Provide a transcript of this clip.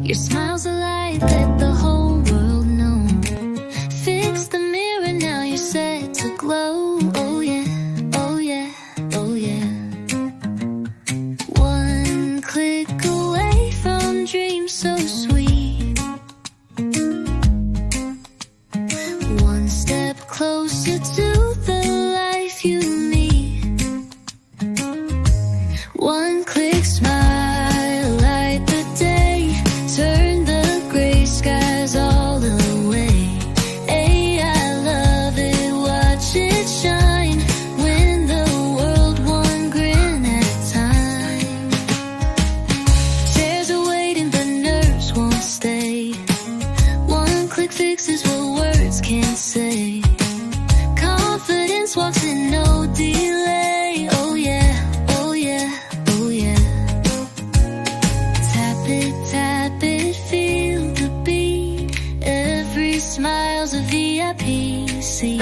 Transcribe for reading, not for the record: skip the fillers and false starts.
Your smile's a light, let the whole world know. Fix the mirror, now you're set to glow. Oh yeah, oh yeah, oh yeah. One click away from dreams so sweet. One step closer to the life you need. One click smile, light the day, turn the gray skies all away. Hey, I love it, watch it shine, win the world one grin at a time. Tears are waiting, but nerves won't stay. One click fixes what words can't say. Confidence walks in, no delay. Oh yeah, oh yeah, oh yeah. Tap it, feel the beat. Every smile's a VIP. See